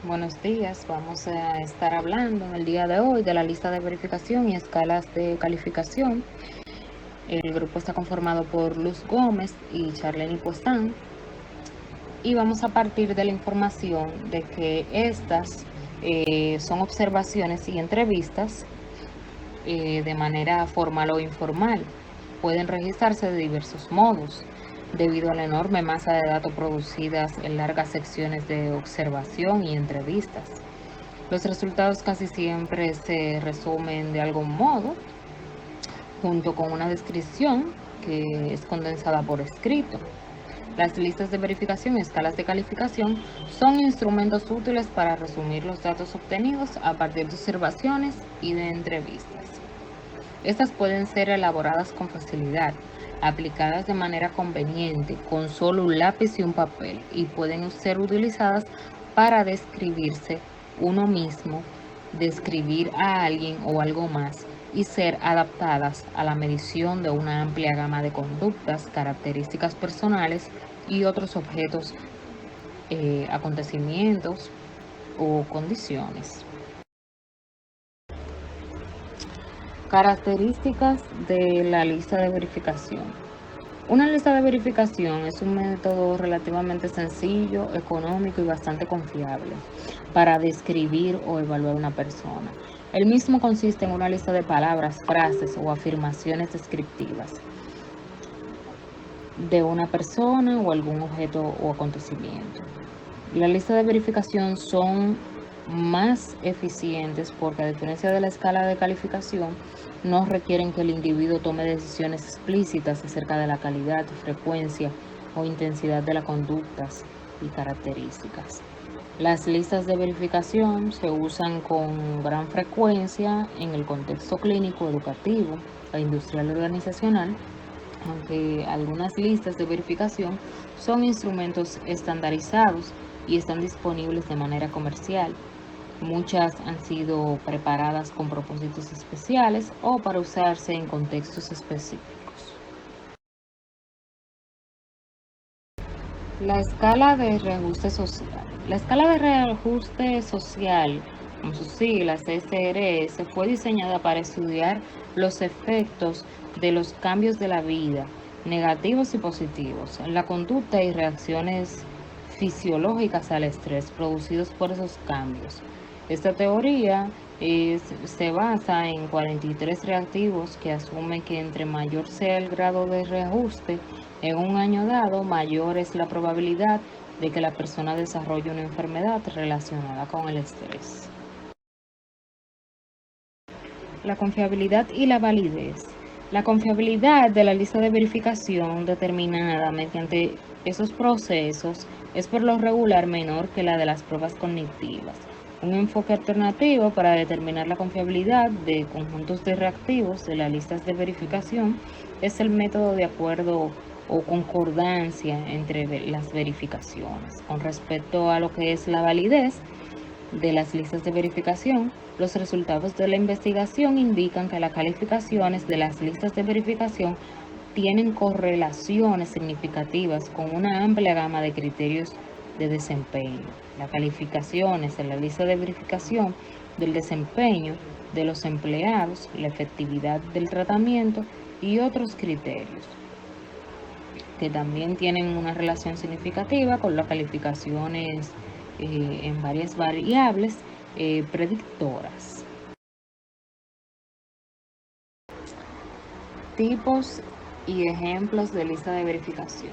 Buenos días, vamos a estar hablando en el día de hoy de la lista de verificación y escalas de calificación. El grupo está conformado por Luz Gómez y Charlene Puestán y vamos a partir de la información de que estas son observaciones y entrevistas de manera formal o informal. Pueden registrarse de diversos modos, debido a la enorme masa de datos producidas en largas secciones de observación y entrevistas. Los resultados casi siempre se resumen de algún modo, junto con una descripción que es condensada por escrito. Las listas de verificación y escalas de calificación son instrumentos útiles para resumir los datos obtenidos a partir de observaciones y de entrevistas. Estas pueden ser elaboradas con facilidad, aplicadas de manera conveniente con solo un lápiz y un papel, y pueden ser utilizadas para describirse uno mismo, describir a alguien o algo más, y ser adaptadas a la medición de una amplia gama de conductas, características personales y otros objetos, acontecimientos o condiciones. Características de la lista de verificación. Una lista de verificación es un método relativamente sencillo, económico y bastante confiable para describir o evaluar una persona. El mismo consiste en una lista de palabras, frases o afirmaciones descriptivas de una persona o algún objeto o acontecimiento. Las listas de verificación son más eficientes porque, a diferencia de la escala de calificación, no requieren que el individuo tome decisiones explícitas acerca de la calidad, frecuencia o intensidad de las conductas y características. Las listas de verificación se usan con gran frecuencia en el contexto clínico, educativo e industrial organizacional, aunque algunas listas de verificación son instrumentos estandarizados y están disponibles de manera comercial. Muchas han sido preparadas con propósitos especiales o para usarse en contextos específicos. La escala de reajuste social. La escala de reajuste social, con sus siglas SRS, fue diseñada para estudiar los efectos de los cambios de la vida, negativos y positivos, en la conducta y reacciones fisiológicas al estrés producidos por esos cambios. Esta teoría se basa en 43 reactivos que asumen que entre mayor sea el grado de reajuste en un año dado, mayor es la probabilidad de que la persona desarrolle una enfermedad relacionada con el estrés. La confiabilidad y la validez. La confiabilidad de la lista de verificación determinada mediante esos procesos es por lo regular menor que la de las pruebas cognitivas. Un enfoque alternativo para determinar la confiabilidad de conjuntos de reactivos de las listas de verificación es el método de acuerdo o concordancia entre las verificaciones. Con respecto a lo que es la validez de las listas de verificación, los resultados de la investigación indican que las calificaciones de las listas de verificación tienen correlaciones significativas con una amplia gama de criterios de desempeño. Las calificaciones en la lista de verificación del desempeño de los empleados, la efectividad del tratamiento y otros criterios que también tienen una relación significativa con las calificaciones en varias variables predictoras. Tipos y ejemplos de lista de verificación.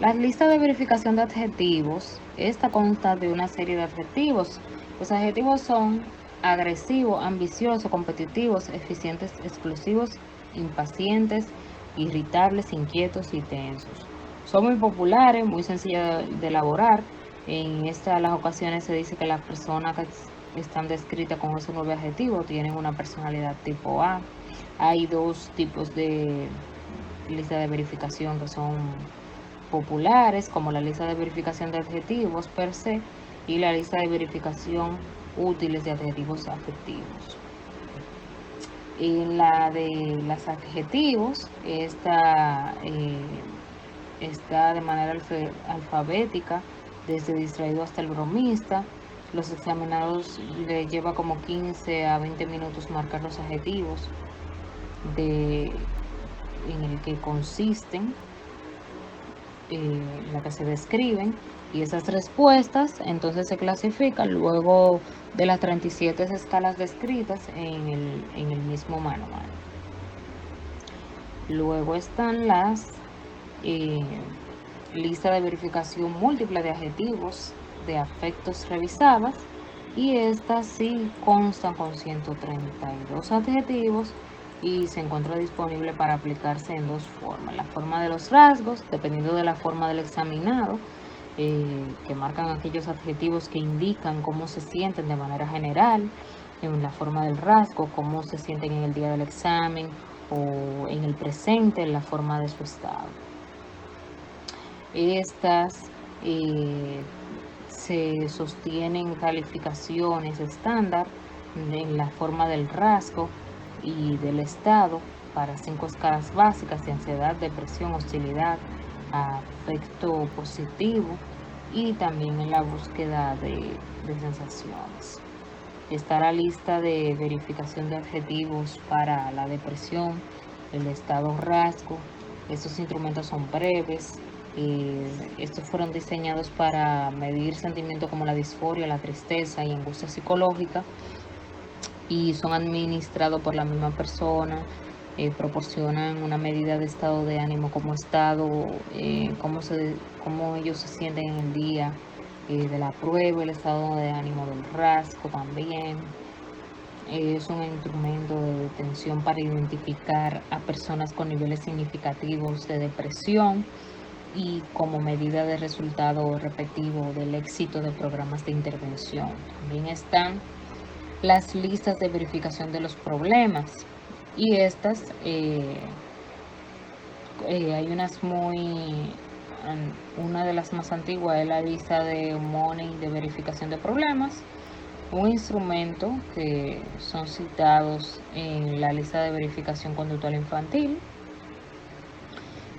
La lista de verificación de adjetivos, esta consta de una serie de adjetivos. Los adjetivos son agresivo, ambicioso, competitivos, eficientes, exclusivos, impacientes, irritables, inquietos y tensos. Son muy populares, muy sencillas de elaborar. En las ocasiones se dice que las personas que están descritas con esos 9 adjetivos tienen una personalidad tipo A. Hay dos tipos de lista de verificación que son populares, como la lista de verificación de adjetivos per se y la lista de verificación útiles de adjetivos afectivos. En la de los adjetivos está de manera alfabética, desde distraído hasta el bromista. Los examinados les lleva como 15 a 20 minutos marcar los adjetivos en el que consisten, la que se describen, y esas respuestas entonces se clasifican luego de las 37 escalas descritas en el mismo manual. Luego están las lista de verificación múltiple de adjetivos de afectos revisadas, y estas sí constan con 132 adjetivos y se encuentra disponible para aplicarse en dos formas: la forma de los rasgos, dependiendo de la forma del examinado, que marcan aquellos adjetivos que indican cómo se sienten de manera general; en la forma del rasgo, cómo se sienten en el día del examen o en el presente, en la forma de su estado. Estas se sostienen calificaciones estándar en la forma del rasgo y del estado para 5 escalas básicas de ansiedad, depresión, hostilidad, afecto positivo, y también en la búsqueda de sensaciones. Está la lista de verificación de adjetivos para la depresión, el estado rasgo. Estos instrumentos son breves. Estos fueron diseñados para medir sentimientos como la disforia, la tristeza y angustia psicológica, y son administrados por la misma persona. Proporcionan una medida de estado de ánimo como estado, cómo ellos se sienten en el día de la prueba, el estado de ánimo del rasgo también. Es un instrumento de detención para identificar a personas con niveles significativos de depresión y como medida de resultado respectivo del éxito de programas de intervención. También están las listas de verificación de los problemas, y estas hay una de las más antiguas es la lista de Money de verificación de problemas, un instrumento que son citados en la lista de verificación conductual infantil.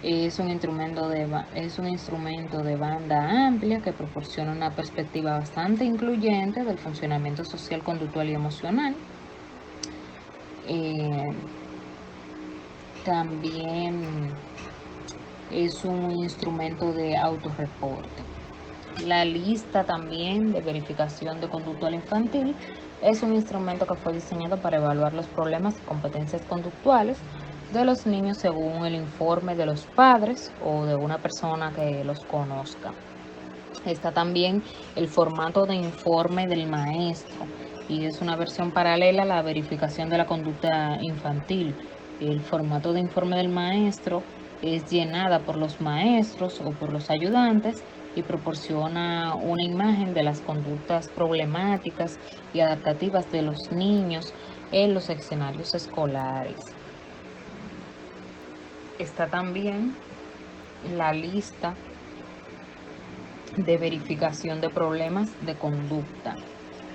Es un instrumento de banda amplia que proporciona una perspectiva bastante incluyente del funcionamiento social, conductual y emocional. También es un instrumento de autorreporte. La lista también de verificación de conductual infantil es un instrumento que fue diseñado para evaluar los problemas y competencias conductuales de los niños según el informe de los padres o de una persona que los conozca. Está también el formato de informe del maestro, y es una versión paralela a la verificación de la conducta infantil. El formato de informe del maestro es llenada por los maestros o por los ayudantes y proporciona una imagen de las conductas problemáticas y adaptativas de los niños en los escenarios escolares. Está también la lista de verificación de problemas de conducta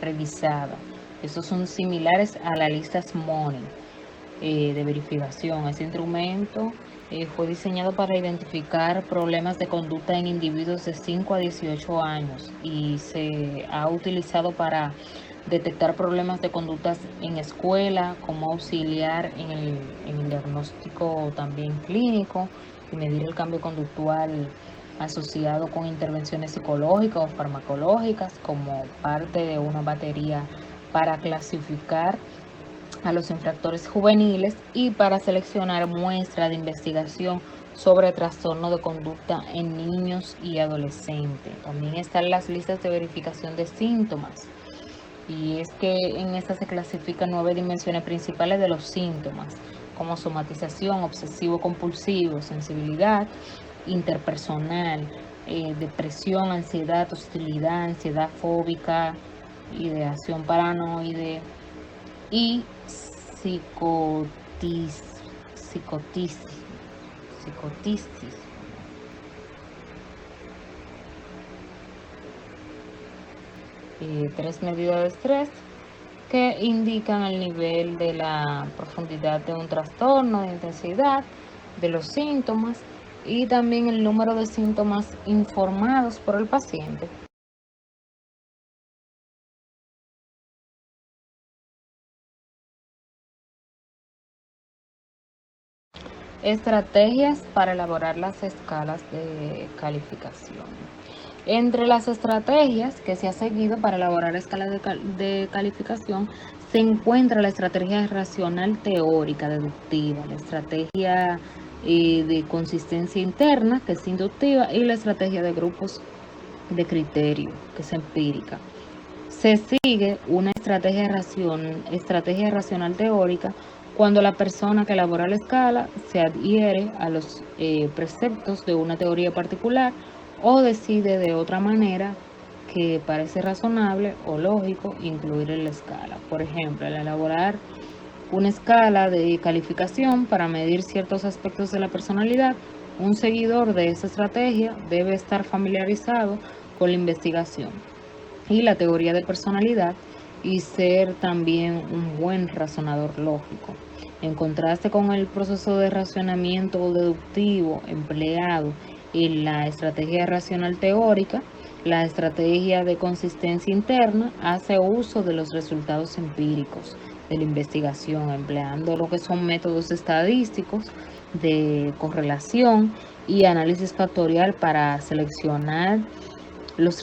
revisada. Estos son similares a la lista Money de verificación. Este instrumento fue diseñado para identificar problemas de conducta en individuos de 5 a 18 años y se ha utilizado para detectar problemas de conductas en escuela, como auxiliar en el diagnóstico también clínico, y medir el cambio conductual asociado con intervenciones psicológicas o farmacológicas como parte de una batería para clasificar a los infractores juveniles y para seleccionar muestras de investigación sobre trastorno de conducta en niños y adolescentes. También están las listas de verificación de síntomas, y es que en esta se clasifican 9 dimensiones principales de los síntomas, como somatización, obsesivo-compulsivo, sensibilidad, interpersonal, depresión, ansiedad, hostilidad, ansiedad fóbica, ideación paranoide y psicotisis. 3 medidas de estrés que indican el nivel de la profundidad de un trastorno, de intensidad de los síntomas, y también el número de síntomas informados por el paciente. Estrategias para elaborar las escalas de calificación. Entre las estrategias que se ha seguido para elaborar escalas de calificación se encuentra la estrategia racional teórica deductiva, la estrategia de consistencia interna, que es inductiva, y la estrategia de grupos de criterio, que es empírica. Se sigue una estrategia racional teórica cuando la persona que elabora la escala se adhiere a los preceptos de una teoría particular o decide de otra manera que parece razonable o lógico incluir en la escala. Por ejemplo, al elaborar una escala de calificación para medir ciertos aspectos de la personalidad, un seguidor de esa estrategia debe estar familiarizado con la investigación y la teoría de personalidad y ser también un buen razonador lógico. En contraste con el proceso de racionamiento deductivo empleado en la estrategia racional teórica, la estrategia de consistencia interna hace uso de los resultados empíricos de la investigación, empleando lo que son métodos estadísticos de correlación y análisis factorial para seleccionar los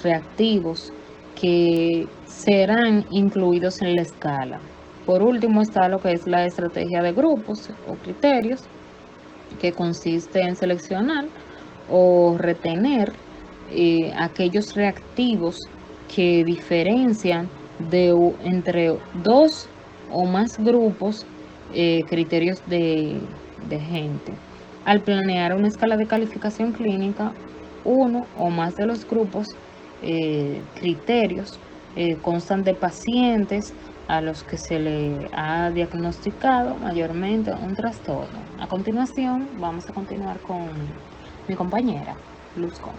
reactivos que serán incluidos en la escala. Por último está lo que es la estrategia de grupos o criterios, que consiste en seleccionar o retener aquellos reactivos que diferencian entre dos o más grupos criterios de gente. Al planear una escala de calificación clínica, uno o más de los grupos criterios constan de pacientes a los que se le ha diagnosticado mayormente un trastorno. A continuación, vamos a continuar con mi compañera, Luz Gómez.